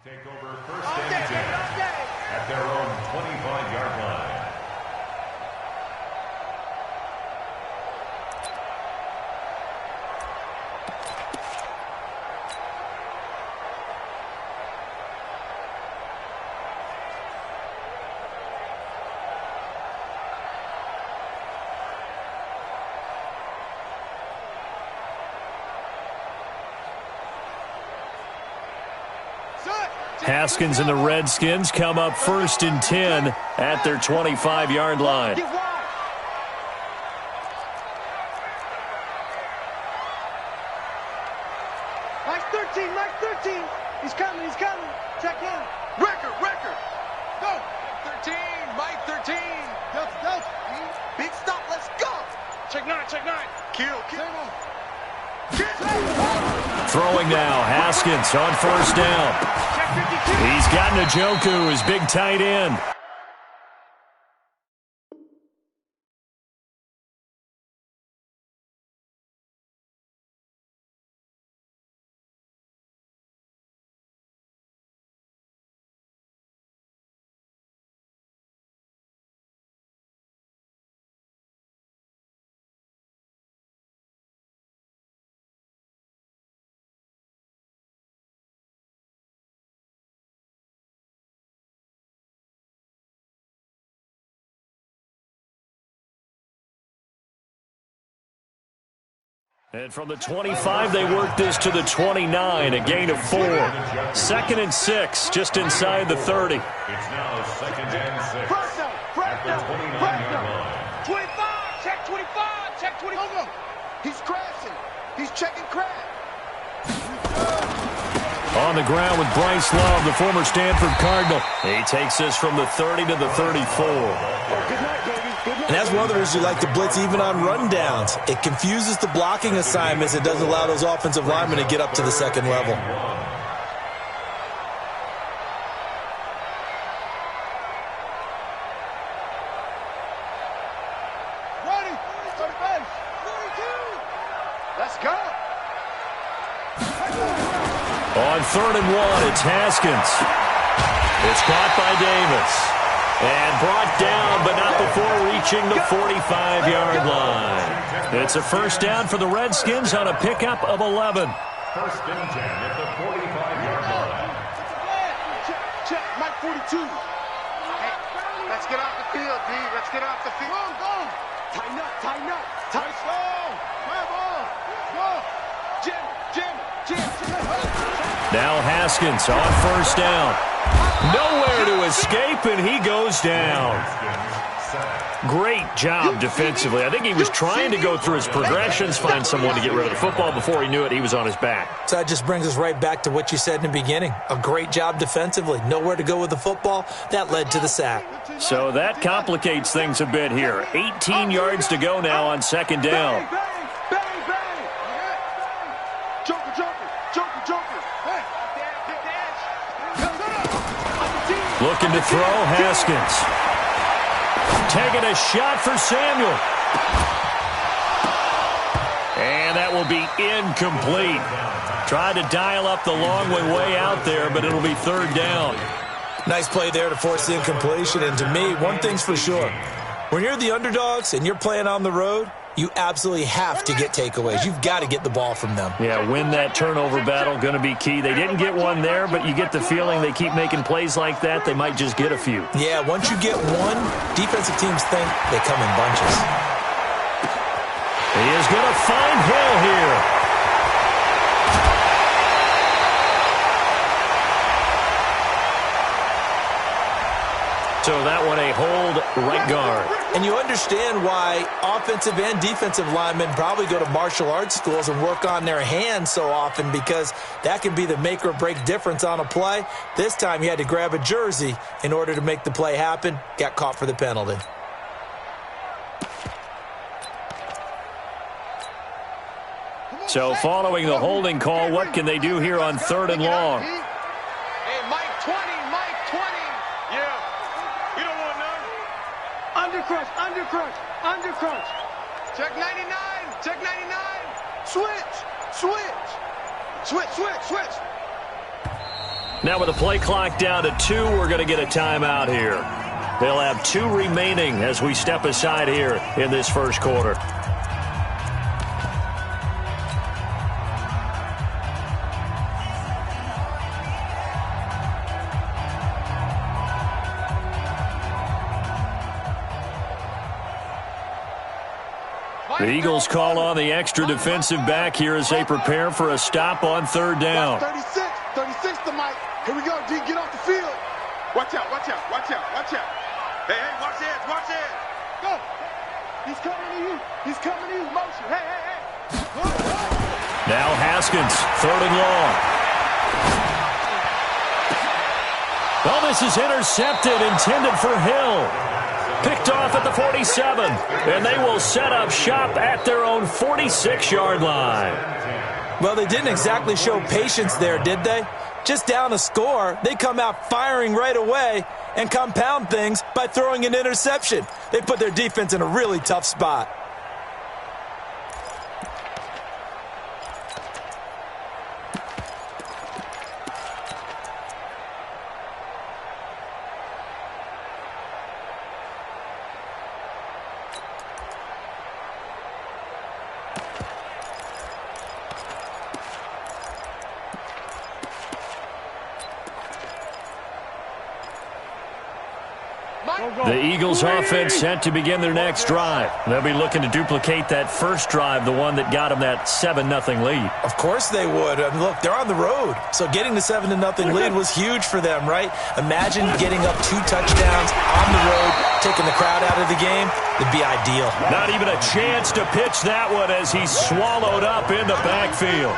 Take over first and 10 at their own 25-yard line. Haskins and the Redskins come up first and 10 at their 25-yard line. Mike 13, Mike 13. He's coming, he's coming. Check him. Record. Go. 13, Mike 13. Go. Big stop, let's go. Check 9. Kill. Throwing now, Haskins on first down. He's got Njoku, his big tight end. And from the 25, they work this to the 29, a gain of 4. 2nd and 6, just inside the 30. It's now 2nd and 6 at the 29-yard line. 25, check 25, check 25. He's crashing. He's checking crash. On the ground with Bryce Love, the former Stanford Cardinal. He takes this from the 30 to the 34. And that's one of the reasons you like to blitz even on rundowns. It confuses the blocking assignments. It doesn't allow those offensive linemen to get up to the second level. Let's go. On 3rd and 1, it's Haskins. It's caught by Davis. And brought down, but not before reaching the 45-yard line. It's a first down for the Redskins on a pickup of 11. 1st and 10 at the 45-yard line. Check, Mike 42. Hey, let's get off the field, D. Let's get off the field. Go. Tighten up. Slow. Go. Jim. Now Haskins on first down. Nowhere to escape, and he goes down. Great job defensively. I think he was trying to go through his progressions, find someone to get rid of the football. Before he knew it, he was on his back. So that just brings us right back to what you said in the beginning. A great job defensively. Nowhere to go with the football. That led to the sack. So that complicates things a bit here. 18 yards to go now on 2nd down. Looking to throw, Haskins. Taking a shot for Samuel. And that will be incomplete. Tried to dial up the long way out there, but it'll be 3rd down. Nice play there to force the incompletion. And to me, one thing's for sure. When you're the underdogs and you're playing on the road, you absolutely have to get takeaways. You've got to get the ball from them. Yeah, win that turnover battle, going to be key. They didn't get one there, but you get the feeling they keep making plays like that, they might just get a few. Yeah, once you get one, defensive teams think they come in bunches. He is going to find Hill here. So that one a hold right guard. And you understand why offensive and defensive linemen probably go to martial arts schools and work on their hands so often, because that can be the make or break difference on a play. This time he had to grab a jersey in order to make the play happen. Got caught for the penalty. So following the holding call, what can they do here on 3rd and long? Hey, Mike 20. Yeah. You don't want none. Undercrunch. Check 99. Switch. Now with the play clock down to 2, we're going to get a timeout here. They'll have 2 remaining as we step aside here in this first quarter. The Eagles call on the extra defensive back here as they prepare for a stop on 3rd down. 36 to Mike. Here we go, D. Get off the field. Watch out, watch out, watch out, watch out. Hey, watch it, watch it. Go. He's coming to you. He's coming to you. Motion. Hey. Now Haskins, 3rd and long. Well, this is intercepted, intended for Hill. Picked off at the 47, and they will set up shop at their own 46-yard line. Well, they didn't exactly show patience there, did they? Just down a score, they come out firing right away and compound things by throwing an interception. They put their defense in a really tough spot. The Eagles offense set to begin their next drive. They'll be looking to duplicate that first drive, the one that got them that 7-0 lead. Of course they would. I mean, look, they're on the road. So getting the 7-0 lead was huge for them, right? Imagine getting up 2 touchdowns on the road, taking the crowd out of the game. It'd be ideal. Not even a chance to pitch that one as he's swallowed up in the backfield.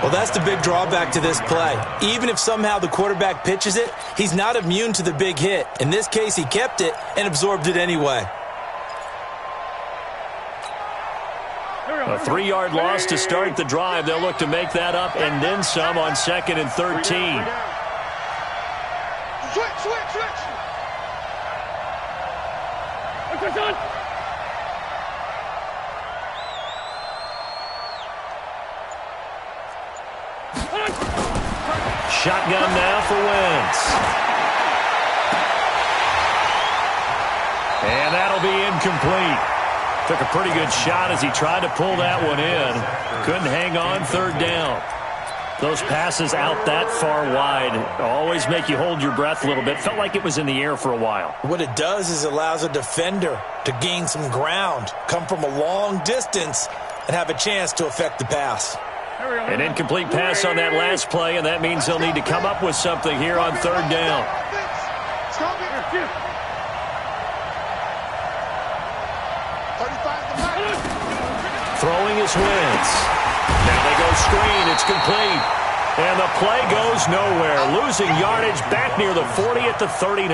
Well, that's the big drawback to this play. Even if somehow the quarterback pitches it, he's not immune to the big hit. In this case, he kept it and absorbed it anyway. A 3-yard loss to start the drive. They'll look to make that up and then some on 2nd and 13. Switch. Shotgun now for Wentz. And that'll be incomplete. Took a pretty good shot as he tried to pull that one in. Couldn't hang on 3rd down. Those passes out that far wide always make you hold your breath a little bit. Felt like it was in the air for a while. What it does is allows a defender to gain some ground, come from a long distance, and have a chance to affect the pass. An incomplete pass on that last play, and that means they'll need to come up with something here on 3rd down. Throwing is Wentz. Now they go screen. It's complete. And the play goes nowhere. Losing yardage back near the 40 at the 39.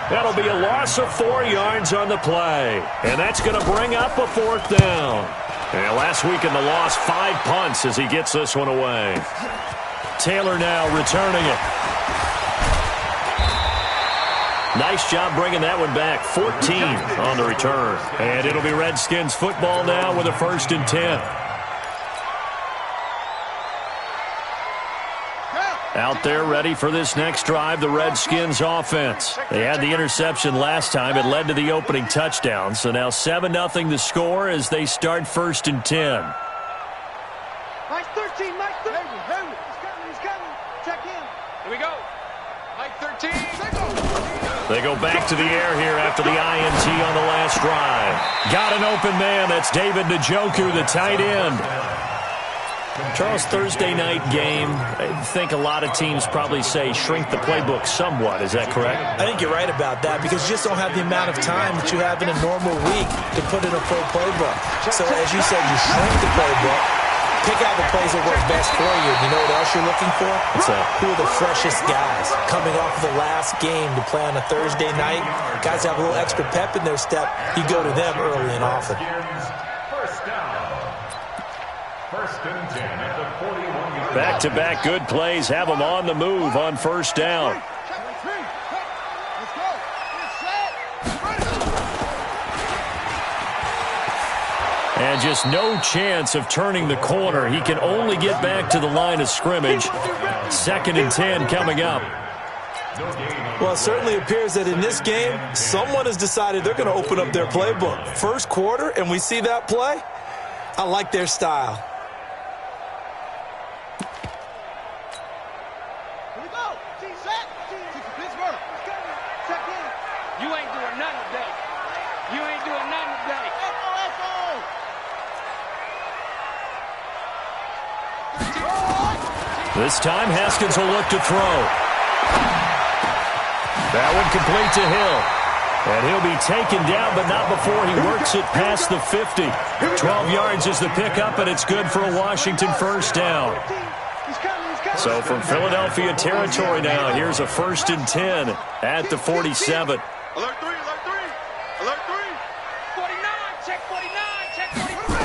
That'll be a loss of 4 yards on the play. And that's going to bring up a 4th down. And last week in the loss, 5 punts as he gets this one away. Taylor now returning it. Nice job bringing that one back. 14 on the return. And it'll be Redskins football now with a 1st and 10. Out there ready for this next drive, the Redskins offense. They had the interception last time. It led to the opening touchdown. So now 7-0 the score as they start 1st and 10. Mike 13, Mike 13. He's coming. Check in. Here we go. Mike 13. They go back to the air here after the INT on the last drive. Got an open man. That's David Njoku, the tight end. Charles, Thursday night game, I think a lot of teams probably say shrink the playbook somewhat. Is that correct? I think you're right about that because you just don't have the amount of time that you have in a normal week to put in a full playbook. So as you said, you shrink the playbook, pick out the plays that work best for you. You know what else you're looking for? What's that? Who are the freshest guys coming off of the last game to play on a Thursday night? Guys have a little extra pep in their step. You go to them early and often. Back-to-back good plays have them on the move on 1st down. And just no chance of turning the corner. He can only get back to the line of scrimmage. 2nd and 10 coming up. Well, it certainly appears that in this game, someone has decided they're going to open up their playbook. First quarter, and we see that play. I like their style. Here we go. Set. Pittsburgh. Check in. You ain't doing nothing today. You ain't doing nothing today. This time, Haskins will look to throw. That one complete to Hill. And he'll be taken down, but not before he works it past the 50. 12 yards is the pickup, and it's good for a Washington first down. So from Philadelphia territory now, here's a 1st and 10 at the 47. Alert 3. Alert 3. 49. Check 49. Check 49.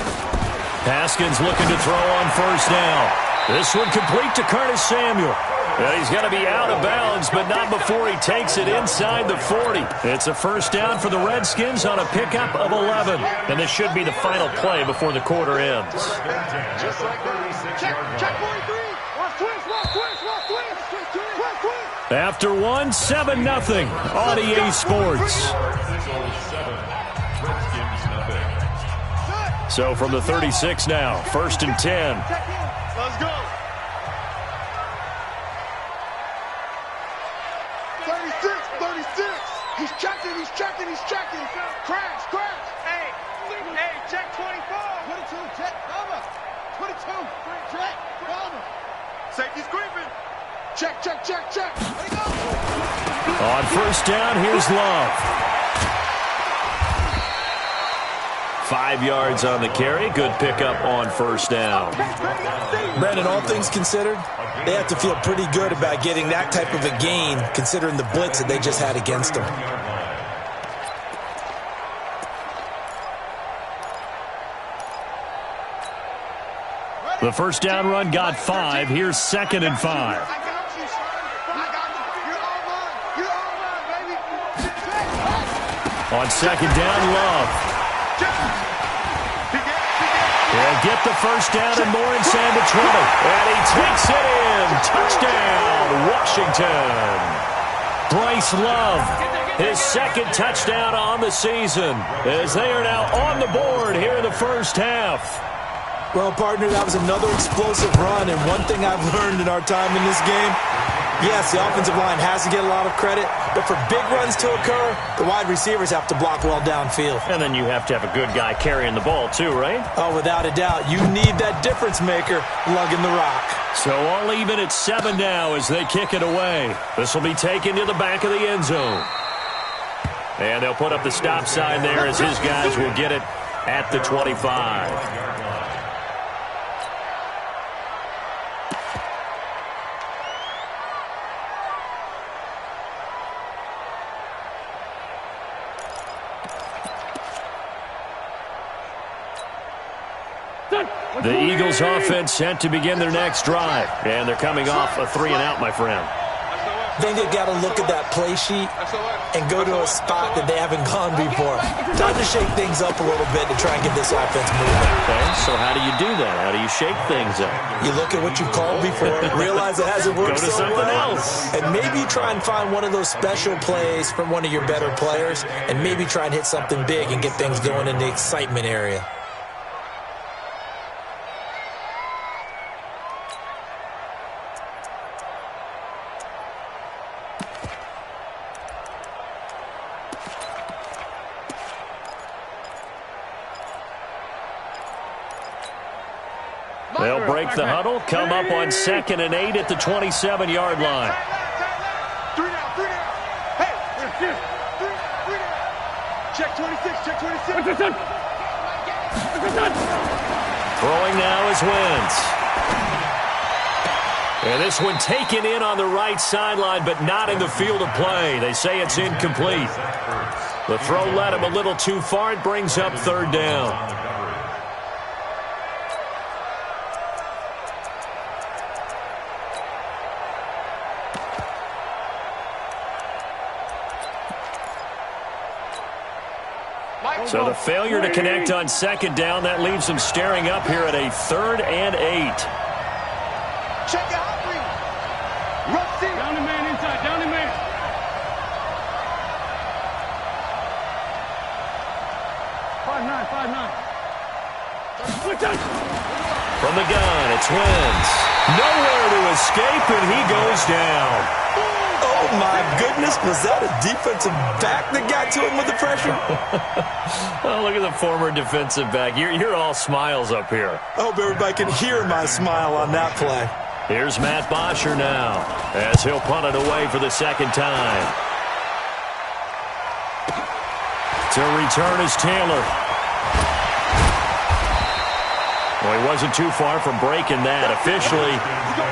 Haskins looking to throw on first down. This one complete to Curtis Samuel. Well, he's going to be out of bounds, but not before he takes it inside the 40. It's a first down for the Redskins on a pickup of 11. And this should be the final play before the quarter ends. Just like that. Check 43. Watch twist. After one, 7-0 on EA Sports. So from the 36 now, 1st and 10. Let's go. 36. He's checking. Crash. Hey, check 24. 22, check, cover. 22, check, cover. Safety's creeping. Check. There you go. On first down, here's Love. 5 yards on the carry. Good pickup on first down. Brandon, all things considered, they have to feel pretty good about getting that type of a gain, considering the blitz that they just had against them. The first down run got 5. Here's 2nd and 5. I got you, son. You're all mine, baby. On 2nd down, Love. And get the first down and more inside the 20. And he takes it in. Touchdown, Washington. Bryce Love, his 2nd touchdown on the season, as they are now on the board here in the first half. Well, partner, that was another explosive run, and one thing I've learned in our time in this game, yes, the offensive line has to get a lot of credit, but for big runs to occur, the wide receivers have to block well downfield. And then you have to have a good guy carrying the ball too, right? Oh, without a doubt. You need that difference maker lugging the rock. So all even at 7 now as they kick it away. This will be taken to the back of the end zone. And they'll put up the stop sign there as his guys will get it at the 25. The Eagles offense set to begin their next drive. And they're coming off a 3-and-out, my friend. I think they've got to look at that play sheet and go to a spot that they haven't gone before. Time to shake things up a little bit to try and get this offense moving. Okay, so how do you do that? How do you shake things up? You look at what you've called before, realize it hasn't worked Go to so something well, else. and maybe try and find one of those special plays from one of your better players, and maybe try and hit something big and get things going in the excitement area. They'll break the huddle, come up on 2nd and 8 at the 27-yard line. 3 down. Hey, here. 3 down. Check 26. Throwing now is Wentz. And this one taken in on the right sideline, but not in the field of play. They say it's incomplete. The throw led him a little too far. It brings up 3rd down. So the failure to connect on second down, that leaves them staring up here at a 3rd and 8. Check your hot read. Rough seal. Down the man inside. Down the man. 5-9. From the gun, it's Wentz. Nowhere to escape, and he goes down. Oh, my goodness. Was that a defensive back that got to him with the pressure? Oh, look at the former defensive back. You're all smiles up here. I hope everybody can hear my smile on that play. Here's Matt Bosher now, as he'll punt it away for the second time. To return is Taylor. Well, he wasn't too far from breaking that. Officially,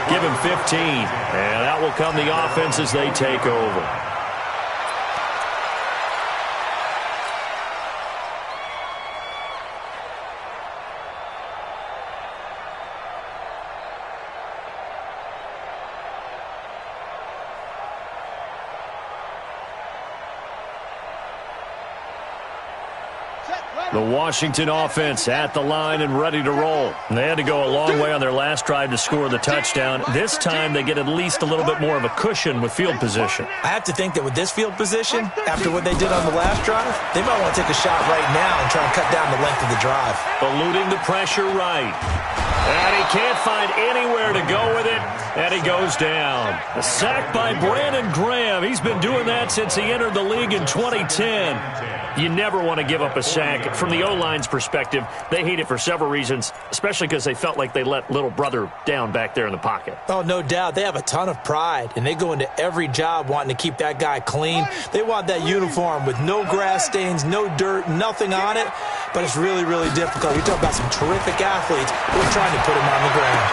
give him 15. And out will come the offense as they take over. The Washington offense at the line and ready to roll. And they had to go a long way on their last drive to score the touchdown. This time they get at least a little bit more of a cushion with field position. I have to think that with this field position, after what they did on the last drive, they might want to take a shot right now and try and cut down the length of the drive. Eluding the pressure right. And he can't find anywhere to go with it, and he goes down. A sack by Brandon Graham. He's been doing that since he entered the league in 2010. You never want to give up a sack. From the O-line's perspective, they hate it for several reasons, especially because they felt like they let little brother down back there in the pocket. Oh, no doubt. They have a ton of pride, and they go into every job wanting to keep that guy clean. They want that uniform with no grass stains, no dirt, nothing on it, but it's really, really difficult. You're talking about some terrific athletes who are trying to put him on the ground.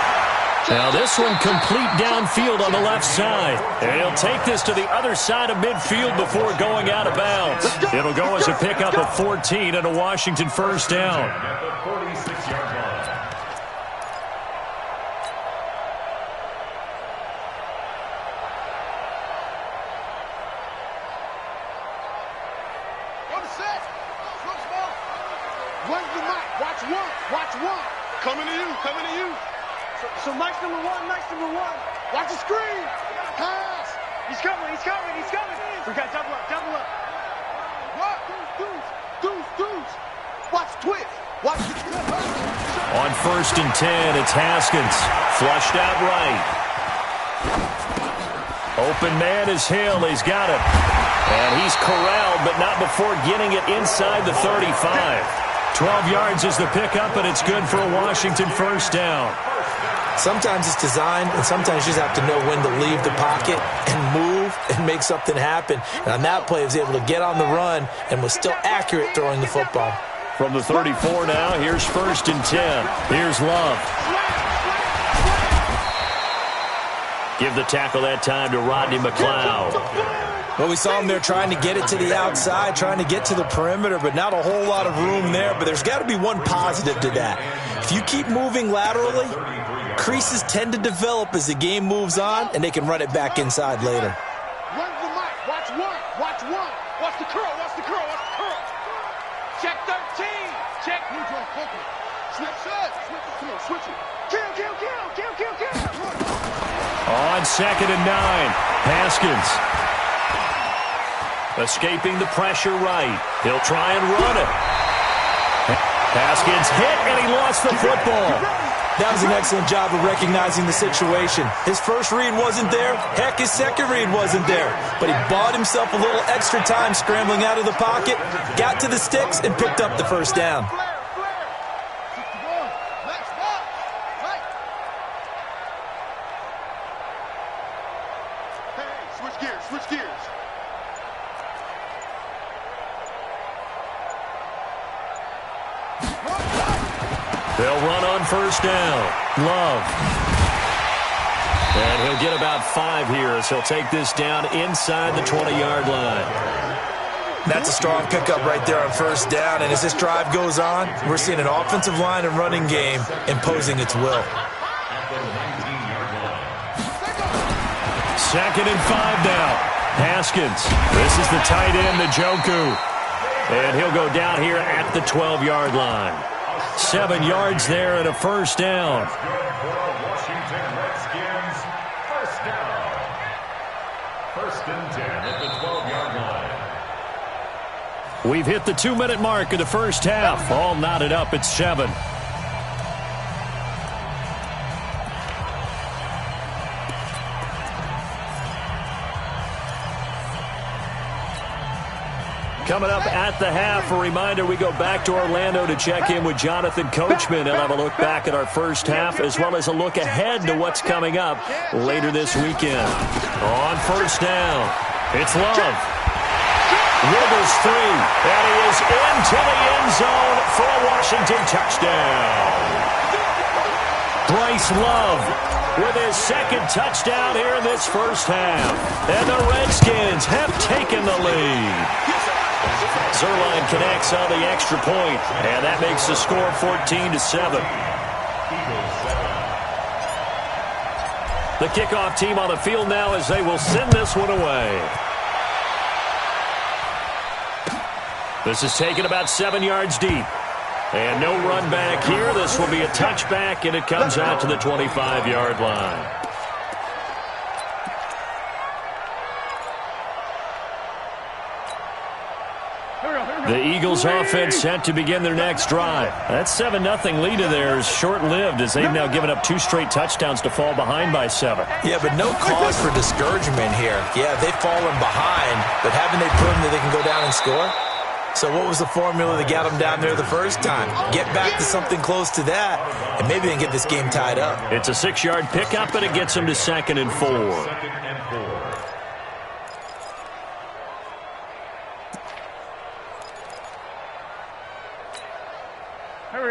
Now this one complete downfield on the left side. And he'll take this to the other side of midfield before going out of bounds. It'll go as a pickup of 14 and a Washington first down. At the 46-yard line. Go to set. Switch ball. One's the mic. Watch one. Watch one. Coming to you. Coming to you. So Mike's number one. Mike's number one. Watch the screen. Pass. He's coming. He's coming. He's coming. We got double up. Double up. What? Deuce. Watch twitch. Watch the On 1st and 10, it's Haskins. Flushed out right. Open man is Hill. He's got it. And he's corralled, but not before getting it inside the 35. 12 yards is the pickup, and it's good for a Washington first down. Sometimes it's designed, and sometimes you just have to know when to leave the pocket and move and make something happen. And on that play, he was able to get on the run and was still accurate throwing the football. From the 34 now, here's 1st and 10. Here's Love. Give the tackle that time to Rodney McLeod. Well, we saw him there trying to get it to the outside, trying to get to the perimeter, but not a whole lot of room there. But there's got to be one positive to that. If you keep moving laterally, creases tend to develop as the game moves on, and they can run it back inside later. Run the mic. Watch one. Watch one. Watch the curl. Watch the curl. Watch the curl. Check 13. Check. Switch it. Come on, switch it. Kill. On 2nd and 9, Haskins. Escaping the pressure right. He'll try and run it. Haskins hit, and he lost the football. That was an excellent job of recognizing the situation. His first read wasn't there. Heck, his second read wasn't there. But he bought himself a little extra time scrambling out of the pocket, got to the sticks, and picked up the first down. Switch gears. They'll run on 1st down. Love. And he'll get about 5 here as he'll take this down inside the 20-yard line. That's a strong pickup right there on 1st down. And as this drive goes on, we're seeing an offensive line and running game imposing its will. 2nd and 5 now. Haskins. This is the tight end, Njoku. And he'll go down here at the 12-yard line. 7 yards there and a first down. Washington Redskins, first down. First and 10 at the 12-yard line. We've hit the 2-minute mark of the first half. All knotted up at 7. Coming up at the half, a reminder, we go back to Orlando to check in with Jonathan Coachman. He'll have a look back at our first half as well as a look ahead to what's coming up later this weekend. On first down, it's Love. Rivers 3, and he is into the end zone for a Washington touchdown. Bryce Love with his second touchdown here in this first half. And the Redskins have taken the lead. Zerline connects on the extra point, and that makes the score 14-7. The kickoff team on the field now as they will send this one away. This is taken about 7 yards deep. And no run back here. This will be a touchback, and it comes out to the 25-yard line. The Eagles offense set to begin their next drive. That 7-0 lead of theirs short-lived as they've now given up 2 straight touchdowns to fall behind by 7. Yeah, but no cause for discouragement here. Yeah, they've fallen behind, but haven't they proven that they can go down and score? So what was the formula that got them down there the first time? Get back to something close to that, and maybe they can get this game tied up. It's a 6-yard pickup, and it gets them to 2nd and 4.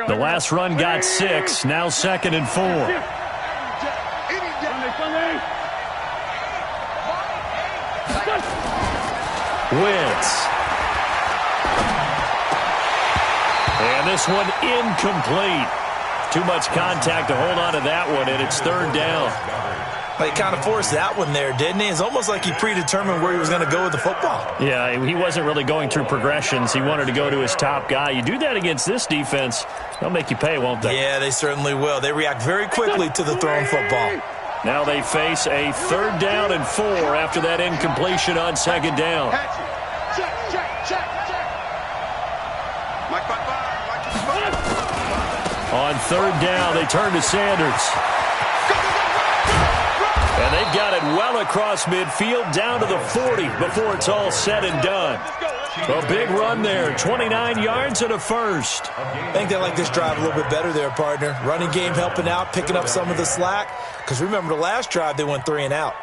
The last run got 6, now 2nd and 4. Wentz. And this one incomplete. Too much contact to hold on to that one, and it's 3rd down. He kind of forced that one there, didn't he? It's almost like he predetermined where he was going to go with the football. Yeah, he wasn't really going through progressions. He wanted to go to his top guy. You do that against this defense, they'll make you pay, won't they? Yeah, they certainly will. They react very quickly to the thrown football. Now they face a 3rd down and 4 after that incompletion on 2nd down. On 3rd down, they turn to Sanders. And they've got it well across midfield, down to the 40 before it's all said and done. A big run there, 29 yards and a first. I think they like this drive a little bit better there, partner. Running game helping out, picking up some of the slack. Because remember, the last drive, they went 3 and out.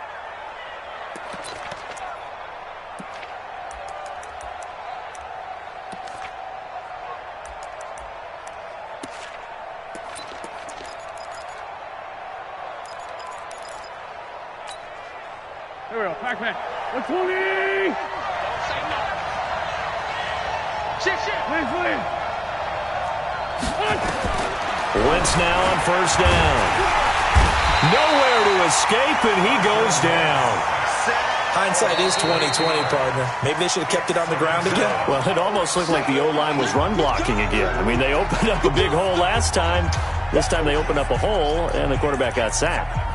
Here we go, Pac-Man. 120! Wentz now on 1st down. Nowhere to escape, and he goes down. Hindsight is 20/20, partner. Maybe they should have kept it on the ground again. Well, it almost looked like the O-line was run blocking again. I mean, they opened up a big hole last time. This time they opened up a hole, and the quarterback got sacked.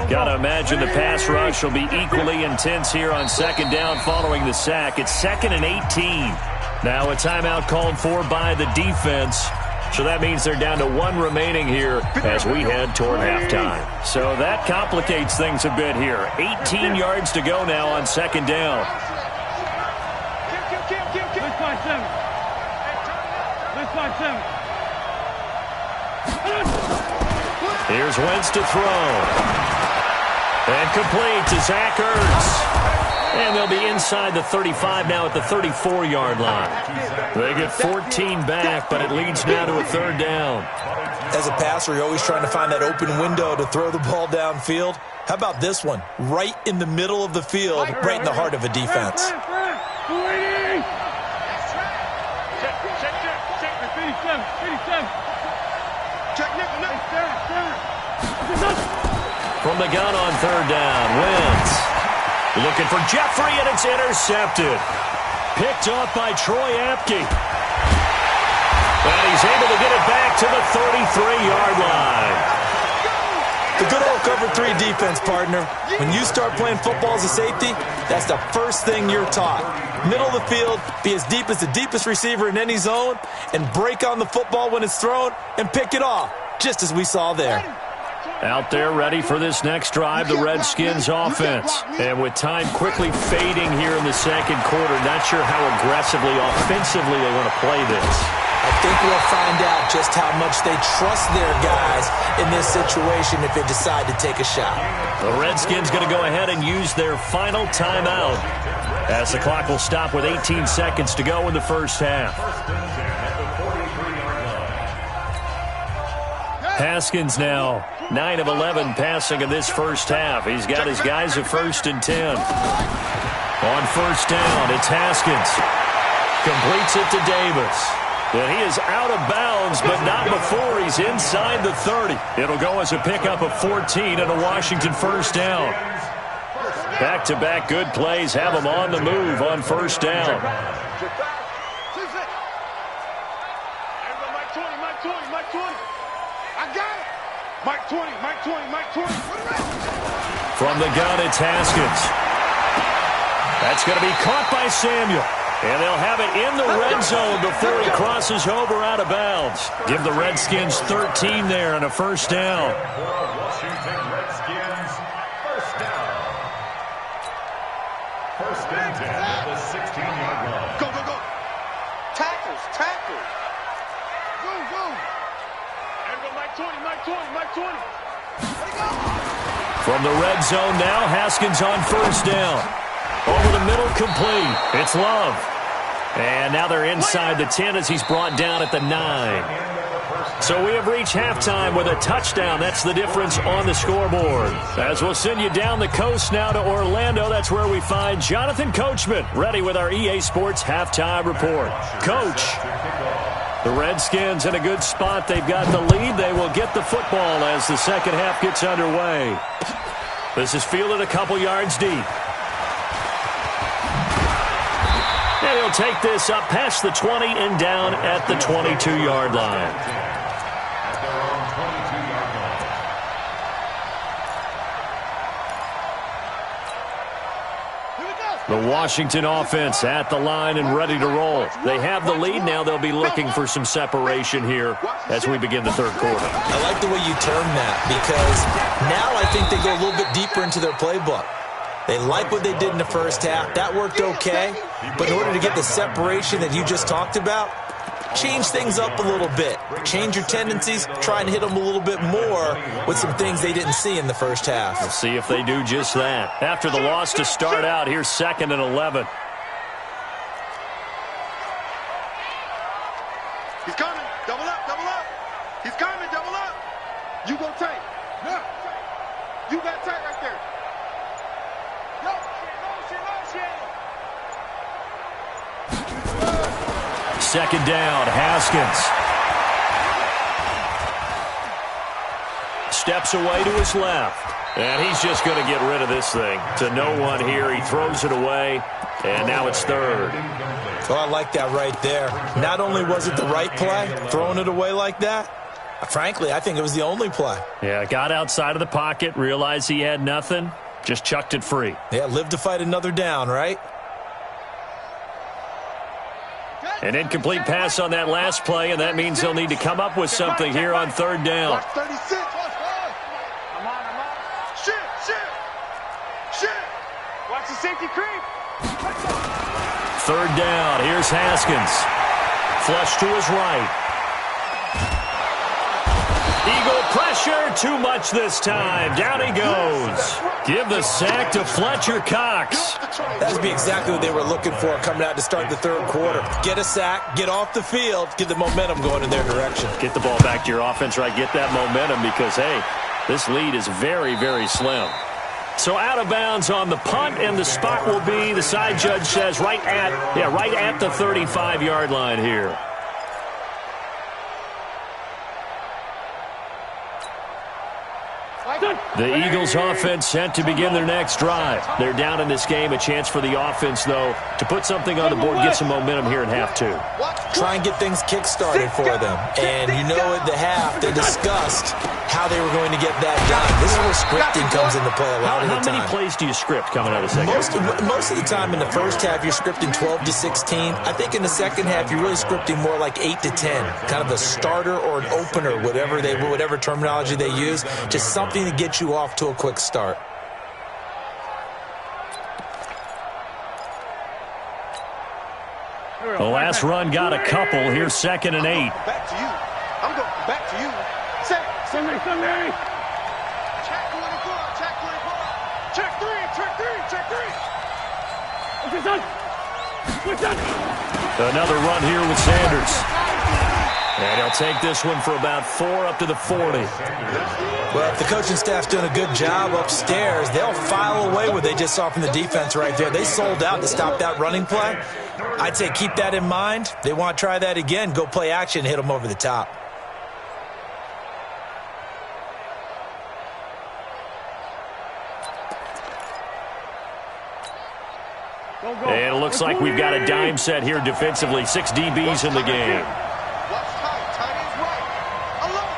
Got to imagine the pass rush will be equally intense here on 2nd down following the sack. It's 2nd and 18. Now a timeout called for by the defense. So that means they're down to 1 remaining here as we head toward halftime. So that complicates things a bit here. 18 yards to go now on 2nd down. Let's fight 7. Let's fight 7. Here's Wentz to throw. And complete to Zach Ertz. And they'll be inside the 35 now at the 34-yard line. They get 14 back, but it leads now to a 3rd down. As a passer, you're always trying to find that open window to throw the ball downfield. How about this one? Right in the middle of the field, right in the heart of a defense. From the gun on third down, Wentz. Looking for Jeffrey, and it's intercepted. Picked off by Troy Apke. And he's able to get it back to the 33-yard line. The good old cover 3 defense, partner. When you start playing football as a safety, that's the first thing you're taught. Middle of the field, be as deep as the deepest receiver in any zone, and break on the football when it's thrown and pick it off, just as we saw there. Out there ready for this next drive, the Redskins offense. And with time quickly fading here in the second quarter, not sure how aggressively, offensively they want to play this. I think we'll find out just how much they trust their guys in this situation if they decide to take a shot. The Redskins going to go ahead and use their final timeout as the clock will stop with 18 seconds to go in the first half. Haskins now 9 of 11 passing in this first half. He's got his guys at 1st and 10. On first down, it's Haskins. Completes it to Davis. And he is out of bounds, but not before he's inside the 30. It'll go as a pickup of 14 and a Washington first down. Back-to-back good plays have him on the move on first down. Mike 20. I got it. Mike 20, Mike 20, Mike 20. From the gun, it's Haskins. That's going to be caught by Samuel. And they'll have it in the red zone before he crosses over out of bounds. Give the Redskins 13 there and a first down. Washington Redskins, first down. First and 10 at the 16-yard line. Go, go, go. Tackles. Go. Everybody, Mike 20, Mike 20, Mike 20. From the red zone now, Haskins on first down. Over the middle, complete. It's Love. And now they're inside the 10 as he's brought down at the 9. So we have reached halftime with a touchdown. That's the difference on the scoreboard. As we'll send you down the coast now to Orlando, that's where we find Jonathan Coachman, ready with our EA Sports halftime report. Coach, the Redskins in a good spot. They've got the lead. They will get the football as the second half gets underway. This is fielded a couple yards deep. And he'll take this up past the 20 and down at the 22-yard line. The Washington offense at the line and ready to roll. They have the lead. Now they'll be looking for some separation here as we begin the third quarter. I like the way you term that because now I think they go a little bit deeper into their playbook. They like what they did in the first half. That worked okay. But in order to get the separation that you just talked about, change things up a little bit. Change your tendencies. Try and hit them a little bit more with some things they didn't see in the first half. We'll see if they do just that. After the loss to start out, here's 2nd and 11. He's coming. Double up. He's coming. Double up. You go tight. No. You got tight right there. Second down, Haskins. Steps away to his left. And he's just going to get rid of this thing. To no one here. He throws it away. And now it's 3rd. Oh, I like that right there. Not only was it the right play, throwing it away like that, frankly, I think it was the only play. Yeah, got outside of the pocket, realized he had nothing, just chucked it free. Yeah, live to fight another down, right? An incomplete pass on that last play, and that means they'll need to come up with something here on 3rd down. Watch 36. I'm on. Shit. Watch the safety creep. 3rd down. Here's Haskins. Flush to his right. Eagle pressure, too much this time. Down he goes. Give the sack to Fletcher Cox. That would be exactly what they were looking for coming out to start the third quarter. Get a sack, get off the field, get the momentum going in their direction. Get the ball back to your offense, right? Get that momentum because, hey, this lead is very, very slim. So out of bounds on the punt, and the spot will be, the side judge says, right at the 35-yard line here. The Eagles offense set to begin their next drive. They're down in this game. A chance for the offense, though, to put something on the board, get some momentum here in half two. Try and get things kick-started for them. And you know at the half, they discussed how they were going to get that done. This is where scripting comes into play a lot of the time. How many plays do you script coming out of the second half? Most of the time in the first half, you're scripting 12 to 16. I think in the second half, you're really scripting more like 8 to 10. Kind of a starter or an opener, whatever terminology they use. Just something to get you off to a quick start. The last run got a couple. Here's 2nd and 8. Back to you. I'm going back to you. Sunday. Check 24. Check 24. Check 3. Check 3. Check 3. Okay, son. We're done. Another run here with Sanders. And he'll take this one for about 4 up to the 40. Well, if the coaching staff's doing a good job upstairs, they'll file away what they just saw from the defense right there. They sold out to stop that running play. I'd say keep that in mind. They want to try that again. Go play action, hit them over the top. And it looks like we've got a dime set here defensively. 6 DBs in the game. Watch tight. Tight ends right. Alone.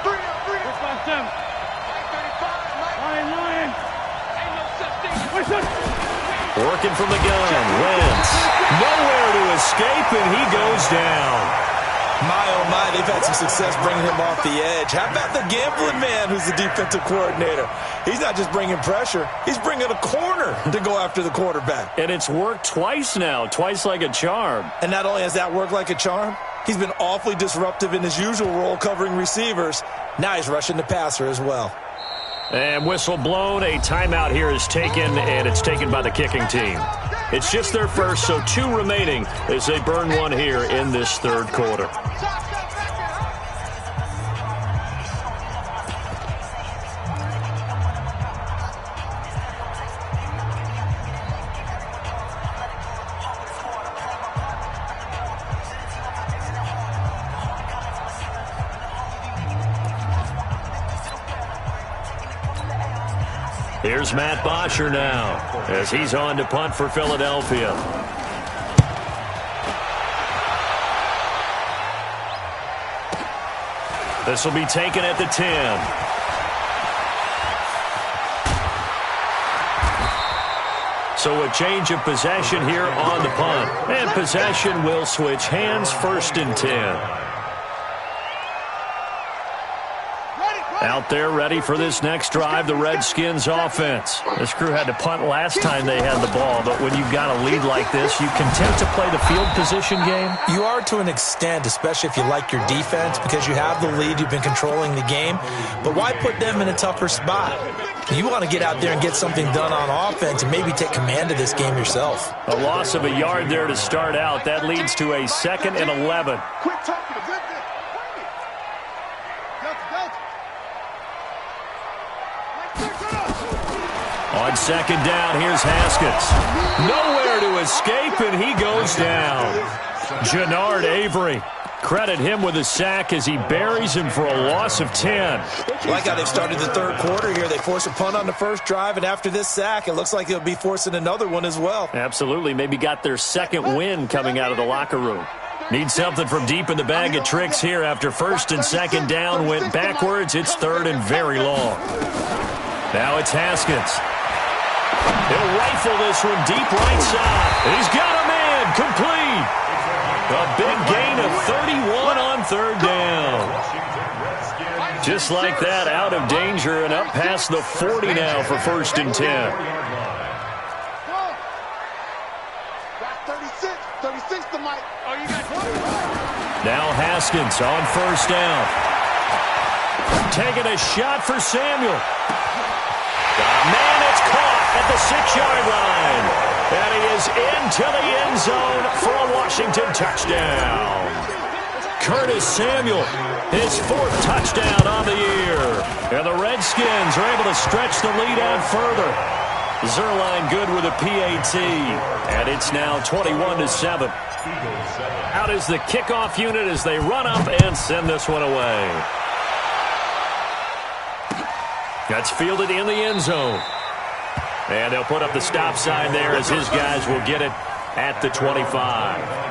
3 up. Where's my Sam? 35. Lion. Ain't no such thing. Where's that? Working from the gun. Wentz. Nowhere to escape, and he goes down. My, oh my, they've had some success bringing him off the edge. How about the gambling man who's the defensive coordinator? He's not just bringing pressure. He's bringing a corner to go after the quarterback. And it's worked twice now, twice like a charm. And not only has that worked like a charm, he's been awfully disruptive in his usual role covering receivers. Now he's rushing the passer as well. And whistle blown. A timeout here is taken, and it's taken by the kicking team. It's just their first, so 2 remaining as they burn one here in this third quarter. Here's Matt Bosher now as he's on to punt for Philadelphia. This will be taken at the 10. So a change of possession here on the punt. And possession will switch hands, 1st and 10. Out there ready for this next drive, the Redskins offense. This crew had to punt last time they had the ball, but when you've got a lead like this, you content to play the field position game? You are to an extent, especially if you like your defense, because you have the lead, you've been controlling the game. But why put them in a tougher spot? You want to get out there and get something done on offense and maybe take command of this game yourself. A loss of a yard there to start out. That leads to a 2nd and 11. Quit talking. Good. On 2nd down, here's Haskins. Nowhere to escape, and he goes down. Jannard Avery. Credit him with a sack as he buries him for a loss of 10. Like how they've started the third quarter here. They force a punt on the first drive, and after this sack, it looks like they'll be forcing another one as well. Absolutely. Maybe got their 2nd win coming out of the locker room. Need something from deep in the bag of tricks here after 1st and 2nd down went backwards. It's 3rd and very long. Now it's Haskins. He'll rifle this one deep right side. He's got a man complete. A big gain of 31 on 3rd down. Just like that, out of danger and up past the 40 now for 1st and 10. 36 to Mike. Oh, you got Now Haskins on 1st down. Taking a shot for Samuel. Man, it's caught at the 6-yard line. And he is into the end zone for a Washington touchdown. Curtis Samuel, his 4th touchdown on the year. And the Redskins are able to stretch the lead out further. Zerline good with a PAT. And it's now 21-7. Out is the kickoff unit as they run up and send this one away. That's fielded in the end zone. And they'll put up the stop sign there as his guys will get it at the 25.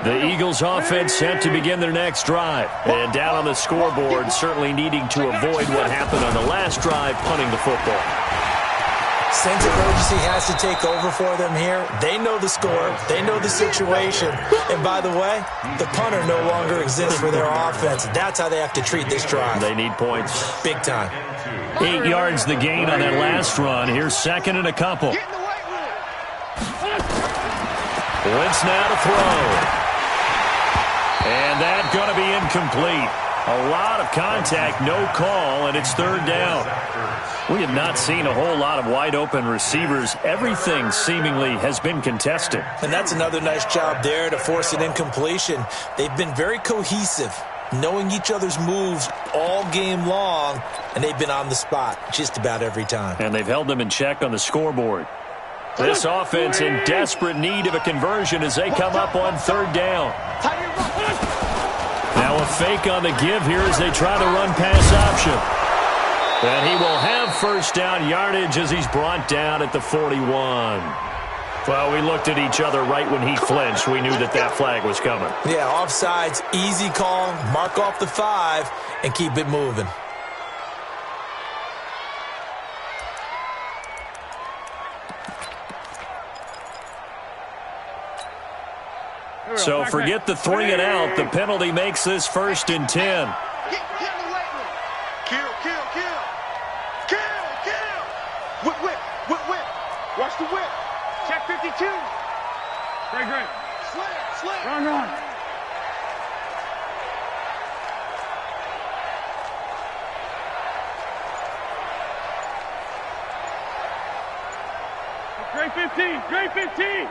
The Eagles offense set to begin their next drive. And down on the scoreboard, certainly needing to avoid what happened on the last drive, punting the football. Sense of urgency has to take over for them here. They know the score. They know the situation. And by the way, the punter no longer exists for their offense. That's how they have to treat this drive. They need points. Big time. 8 yards the gain on that last run. Here's second and a couple. Wentz now to throw. And that's going to be incomplete. A lot of contact, no call, and it's third down. We have not seen a whole lot of wide-open receivers. Everything seemingly has been contested. And that's another nice job there to force an incompletion. They've been very cohesive, knowing each other's moves all game long, and they've been on the spot just about every time. And they've held them in check on the scoreboard. This offense in desperate need of a conversion as they come up on third down. Now a fake on the give here as they try to run pass option. And he will have first down yardage as he's brought down at the 41. Well, we looked at each other right when he flinched. We knew that that flag was coming. Yeah, offsides, easy call, mark off the 5, and keep it moving. So forget the 3 and out. The penalty makes this 1st and 10. Get in the weight room. Kill. Whip. Watch the whip. Check 52. Great. Slam. Run. Great 15.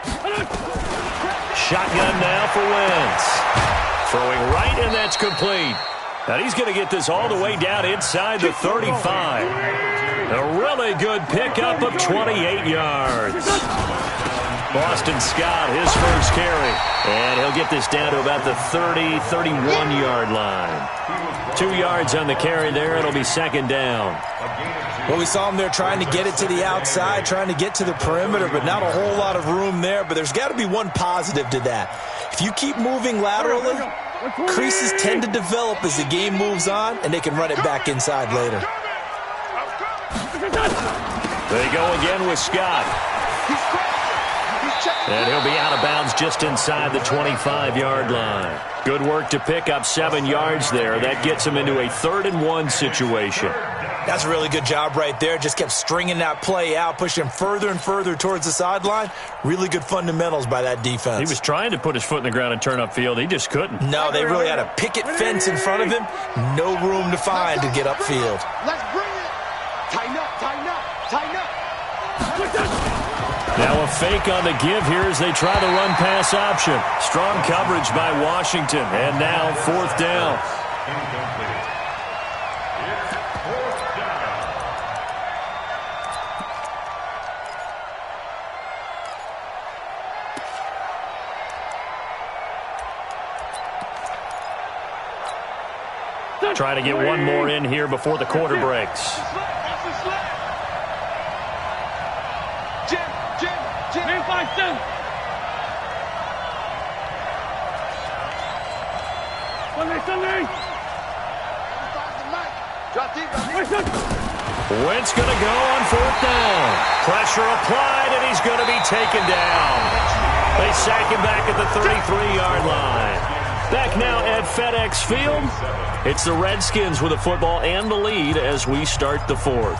Shotgun now for Wentz. Throwing right, and that's complete. Now he's going to get this all the way down inside the 35. A really good pickup of 28 yards. Boston Scott, his first carry. And he'll get this down to about the 30, 31-yard line. 2 yards on the carry there. It'll be second down. Well, we saw him there trying to get it to the outside, trying to get to the perimeter, but not a whole lot of room there. But there's got to be one positive to that. If you keep moving laterally, creases tend to develop as the game moves on, and they can run it back inside later. They go again with Scott. And he'll be out of bounds just inside the 25-yard line. Good work to pick up 7 yards there. That gets him into a 3rd and 1 situation. That's a really good job right there. Just kept stringing that play out, pushing him further and further towards the sideline. Really good fundamentals by that defense. He was trying to put his foot in the ground and turn upfield. He just couldn't. No, they really had a picket fence in front of him. No room to find to get upfield. Let's bring it. Tighten up. Now a fake on the give here as they try to run pass option. Strong coverage by Washington. And now 4th down. Trying to get one more in here before the quarter breaks. Wentz going to go on 4th down. Pressure applied, and he's going to be taken down. They sack him back at the 33-yard line. Back now at FedEx Field. It's the Redskins with the football and the lead as we start the 4th.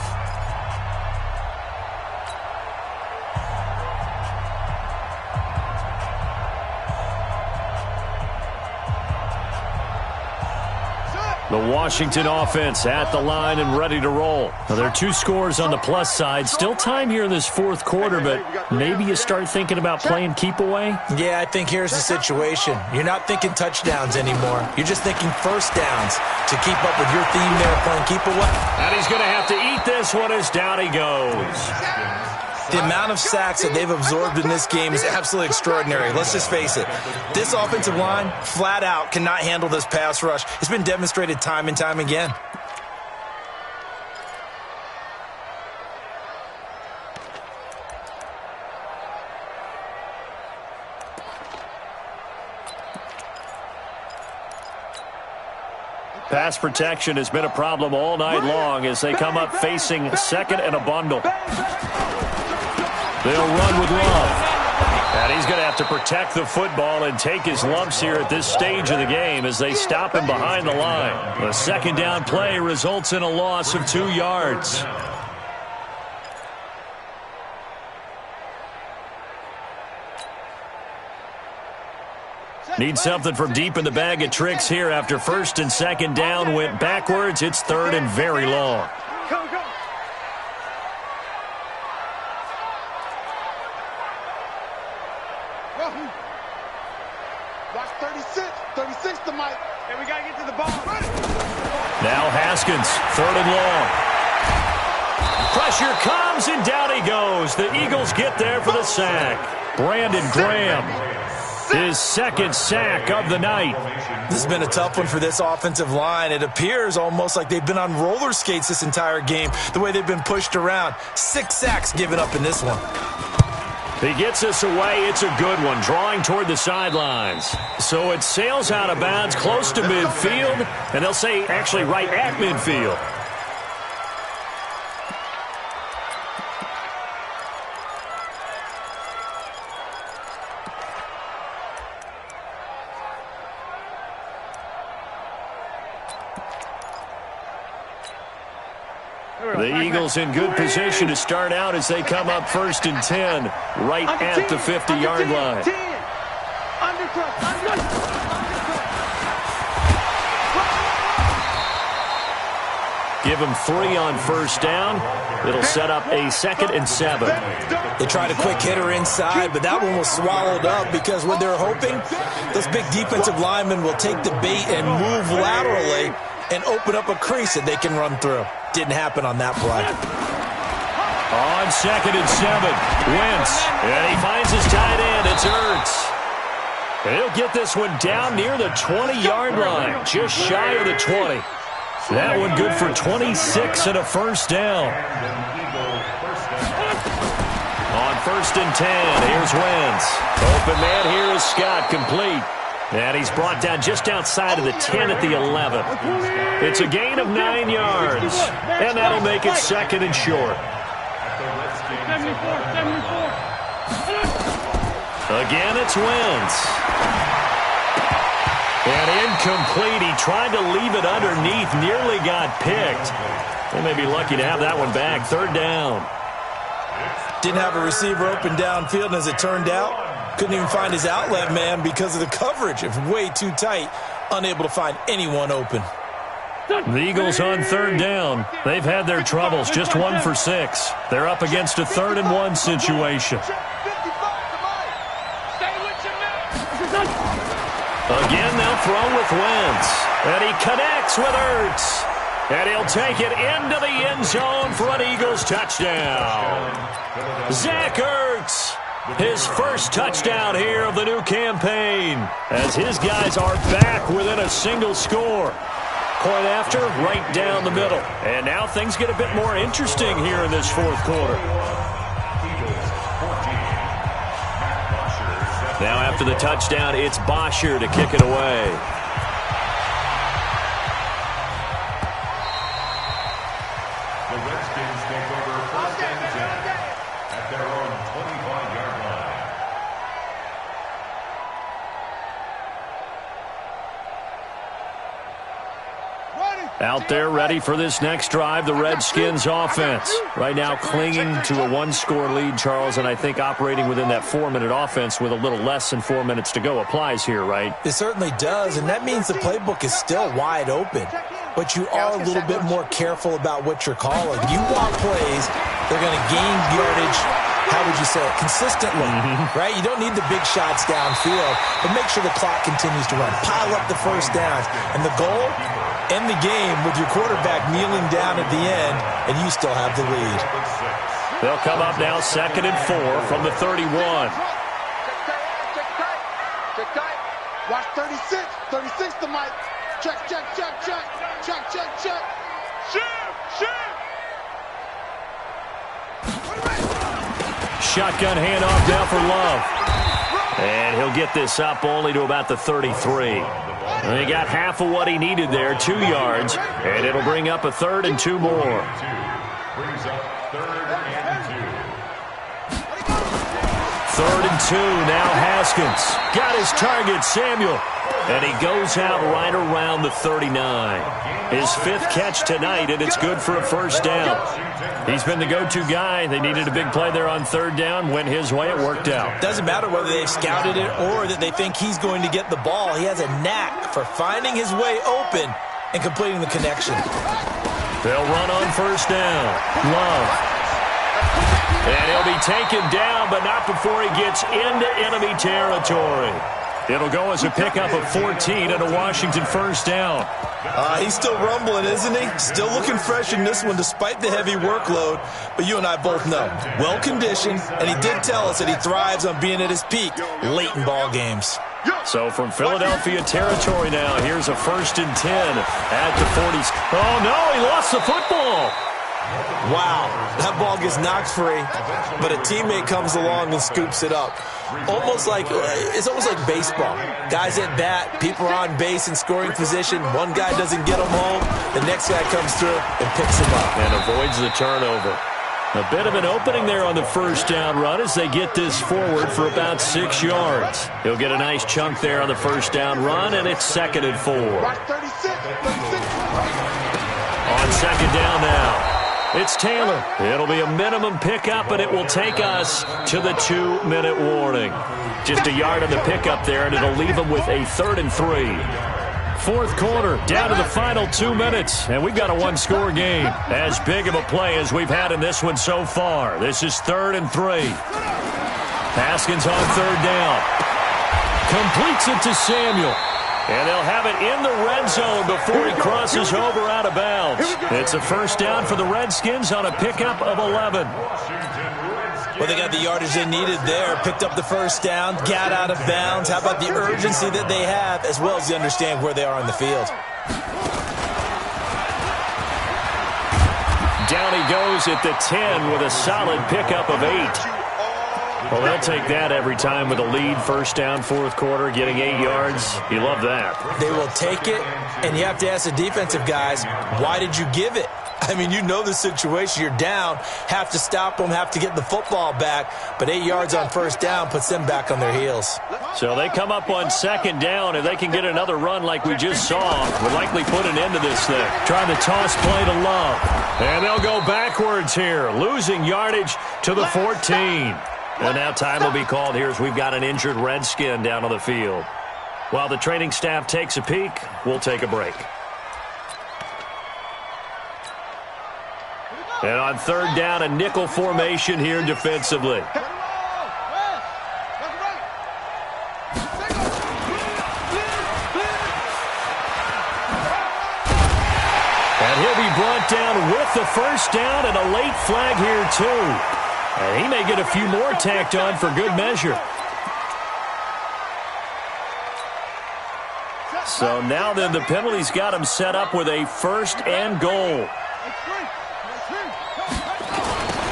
The Washington offense at the line and ready to roll. Now, there are 2 scores on the plus side. Still time here in this fourth quarter, but maybe you start thinking about playing keep away? Yeah, I think here's the situation. You're not thinking touchdowns anymore. You're just thinking first downs to keep up with your theme there, playing keep away. And he's going to have to eat this one as down he goes. The amount of sacks that they've absorbed in this game is absolutely extraordinary. Let's just face it. This offensive line, flat out, cannot handle this pass rush. It's been demonstrated time and time again. Pass protection has been a problem all night long as they come up facing second and a bundle. They'll run with Love. And he's going to have to protect the football and take his lumps here at this stage of the game as they stop him behind the line. The second down play results in a loss of 2 yards. Need something from deep in the bag of tricks here after first and second down went backwards. It's third and very long. Go, go. Watch 36. 36 to Mike. Hey, we got to get to the ball. Now Haskins, third and long. Pressure comes, and down he goes. The Eagles get there for the sack. Brandon Graham, his second sack of the night. This has been a tough one for this offensive line. It appears almost like they've been on roller skates this entire game, the way they've been pushed around. 6 sacks given up in this one. He gets us away. It's a good one, drawing toward the sidelines. So it sails out of bounds close to midfield, and they'll say actually right at midfield. The Eagles in good position to start out as they come up first and 10, right at the 50-yard line. Give them 3 on first down. It'll set up a 2nd and 7. They tried a quick hitter inside, but that one was swallowed up because what they're hoping, those big defensive linemen will take the bait and move laterally and open up a crease that they can run through. Didn't happen on that play. On 2nd and 7, Wentz, and he finds his tight end. It's Ertz. He'll get this one down near the 20-yard line, just shy of the 20. That one good for 26 and a first down. On 1st and 10, here's Wentz. Open man here is Scott, complete. And he's brought down just outside of the 10 at the 11. It's a gain of 9 yards. And that'll make it 2nd and short. 74. Again, it's Wentz. And incomplete. He tried to leave it underneath. Nearly got picked. They may be lucky to have that one back. 3rd down. Didn't have a receiver open downfield, and as it turned out, couldn't even find his outlet man because of the coverage. It was way too tight. Unable to find anyone open. The Eagles on 3rd down. They've had their troubles. Just 1 for 6. They're up against a 3rd and 1 situation. Again, they'll throw with Wentz. And he connects with Ertz. And he'll take it into the end zone for an Eagles touchdown. Zach Ertz, his first touchdown here of the new campaign, as his guys are back within a single score. Point after, right down the middle. And now things get a bit more interesting here in this 4th quarter. Now after the touchdown, it's Bosher to kick it away. The Redskins take over 1st and 10 at their own 25-yard line. Out there ready for this next drive, the Redskins offense. Right now clinging to a 1-score lead, Charles, and I think operating within that 4-minute offense with a little less than 4 minutes to go applies here, right? It certainly does, and that means the playbook is still wide open. but you are a little bit more careful about what you're calling. You want plays, they're going to gain yardage, how would you say it, consistently, right? You don't need the big shots downfield, but make sure the clock continues to run. Pile up the first downs. And the goal, end the game with your quarterback kneeling down at the end, and you still have the lead. They'll come up now 2nd and 4 from the 31. Watch 36. 36 to Mike. Check. Shotgun handoff now for Love. And he'll get this up only to about the 33. And he got half of what he needed there, 2 yards. And it'll bring up a 3rd and 2 more. Brings up 3rd and 2. 3rd and 2, now Haskins. Got his target, Samuel. And he goes out right around the 39. His 5th catch tonight, and it's good for a first down. He's been the go-to guy. They needed a big play there on 3rd down. Went his way, it worked out. Doesn't matter whether they've scouted it or that they think he's going to get the ball. He has a knack for finding his way open and completing the connection. They'll run on first down. Love. And he'll be taken down, but not before he gets into enemy territory. It'll go as a pickup of 14 and a Washington first down. He's still rumbling, isn't he? Still looking fresh in this one despite the heavy workload. But you and I both know, well-conditioned, and he did tell us that he thrives on being at his peak late in ball games. So from Philadelphia territory now, here's a 1st and 10 at the 40s. Oh, no, he lost the football. Wow, that ball gets knocked free, but a teammate comes along and scoops it up. It's almost like baseball. Guys at bat, people are on base in scoring position. One guy doesn't get them home, the next guy comes through and picks him up. And avoids the turnover. A bit of an opening there on the first down run as they get this forward for about 6 yards. He'll get a nice chunk there on the first down run, and it's 2nd and 4. On 2nd down now. It's Taylor. It'll be a minimum pickup, and it will take us to the 2-minute warning. Just a yard on the pickup there, and it'll leave them with a 3rd and 3. 4th quarter, down to the final 2 minutes, and we've got a 1-score game. As big of a play as we've had in this one so far. This is 3rd and 3. Haskins on 3rd down. Completes it to Samuel. And they'll have it in the red zone before he crosses over out of bounds. It's a first down for the Redskins on a pickup of 11. Well, they got the yardage they needed there, picked up the first down, got out of bounds. How about the urgency that they have, as well as you understand where they are on the field? Down he goes at the 10 with a solid pickup of 8. Well, they'll take that every time with a lead. First down, 4th quarter, getting 8 yards. You love that. They will take it, and you have to ask the defensive guys, why did you give it? I mean, you know the situation. You're down, have to stop them, have to get the football back, but 8 yards on first down puts them back on their heels. So they come up on 2nd down, and they can get another run like we just saw. Would likely put an end to this thing. Trying to toss play to Love. And they'll go backwards here, losing yardage to the 14. And now time will be called here as we've got an injured Redskin down on the field. While the training staff takes a peek, we'll take a break. And on 3rd down, a nickel formation here defensively. And he'll be brought down with the first down and a late flag here too. And he may get a few more tacked on for good measure. So now then the penalty's got him set up with a 1st and goal.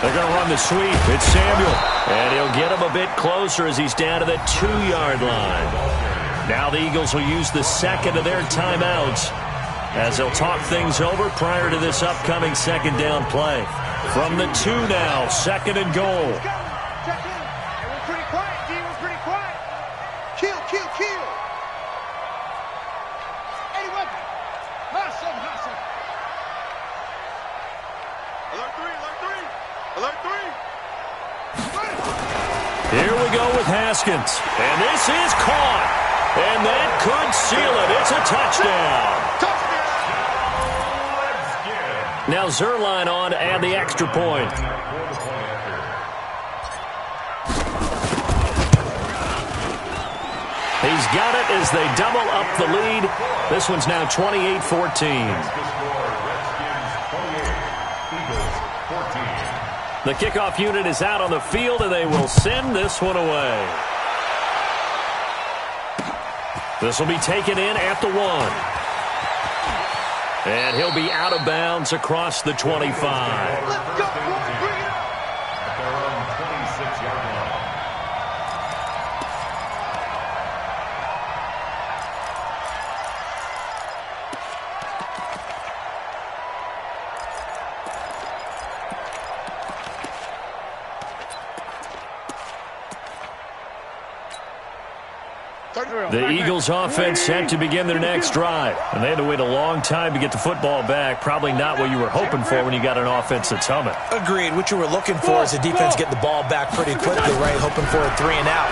They're going to run the sweep. It's Samuel. And he'll get him a bit closer as he's down to the 2-yard line. Now the Eagles will use the 2nd of their timeouts as they'll talk things over prior to this upcoming 2nd down play. From the 2 now, 2nd and goal. We're pretty quiet, D. We're pretty quiet. Kill. Any weapon. Last seven. Alert 3. Here we go with Haskins. And this is caught. And that could seal it. It's a touchdown. Now Zerline on to add the extra point. He's got it as they double up the lead. This one's now 28-14. The kickoff unit is out on the field, and they will send this one away. This will be taken in at the 1. And he'll be out of bounds across the 25. Let's go, boy, bring it up. At their own 26-yard line. The Eagles offense set to begin their next drive. And they had to wait a long time to get the football back. Probably not what you were hoping for when you got an offense that's humming. Agreed. What you were looking for is the defense getting the ball back pretty quickly, right? Hoping for a 3 and out.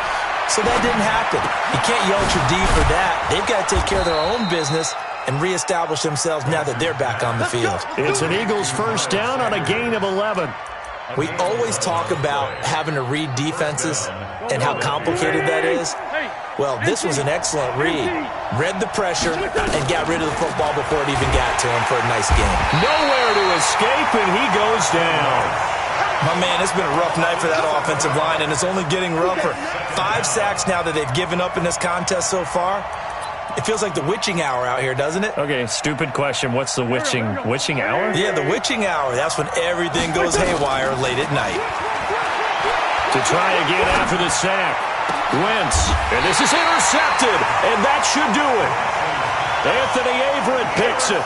So that didn't happen. You can't yell at your D for that. They've got to take care of their own business and reestablish themselves now that they're back on the field. It's an Eagles first down on a gain of 11. We always talk about having to read defenses and how complicated that is. Well, this was an excellent read. Read the pressure and got rid of the football before it even got to him for a nice game. Nowhere to escape, and he goes down. My man, it's been a rough night for that offensive line, and it's only getting rougher. 5 sacks now that they've given up in this contest so far. It feels like the witching hour out here, doesn't it? Okay, stupid question. What's the witching hour? Yeah, the witching hour. That's when everything goes haywire late at night. To try again after the sack. Wentz, and this is intercepted, and that should do it. Anthony Averett picks it.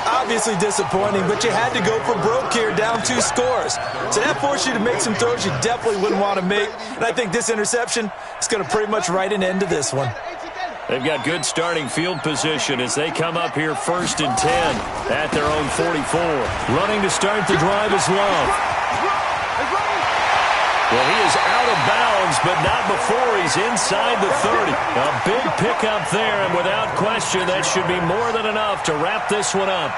Obviously disappointing, but you had to go for broke here, down 2 scores. So that forced you to make some throws you definitely wouldn't want to make. And I think this interception is going to pretty much write an end to this one. They've got good starting field position as they come up here 1st and 10 at their own 44. Running to start the drive is Love. Well, he is out of bounds, but not before he's inside the 30. A big pickup there, and without question, that should be more than enough to wrap this one up.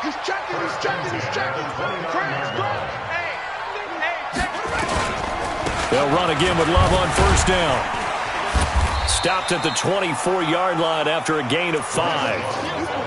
He's checking. They'll run again with Love on first down. Stopped at the 24-yard line after a gain of 5.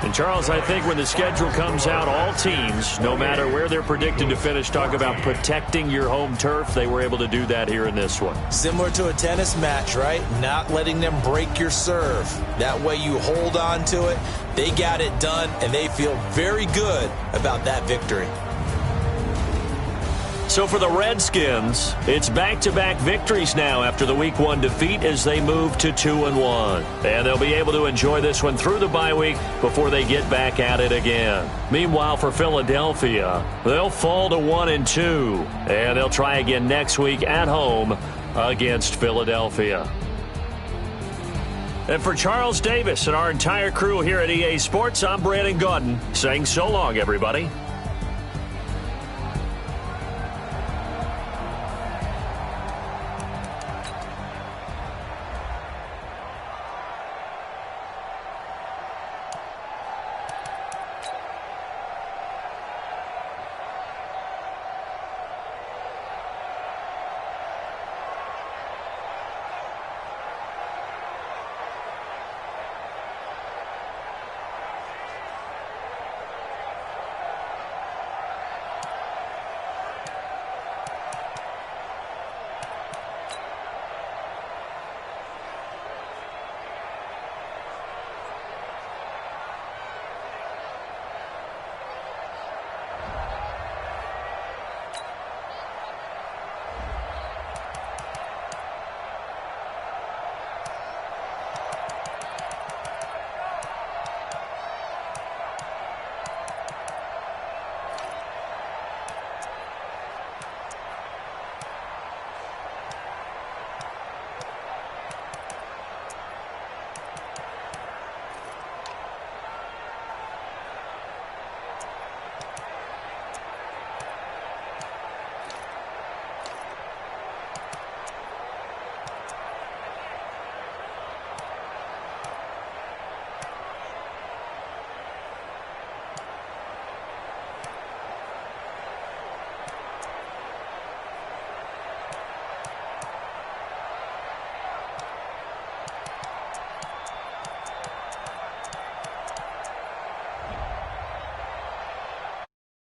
And, Charles, I think when the schedule comes out, all teams, no matter where they're predicted to finish, talk about protecting your home turf. They were able to do that here in this one. Similar to a tennis match, right? Not letting them break your serve. That way you hold on to it. They got it done, and they feel very good about that victory. So for the Redskins, it's back-to-back victories now after the Week 1 defeat as they move to 2-1. And they'll be able to enjoy this one through the bye week before they get back at it again. Meanwhile, for Philadelphia, they'll fall to 1-2. And they'll try again next week at home against Philadelphia. And for Charles Davis and our entire crew here at EA Sports, I'm Brandon Gaudin saying so long, everybody.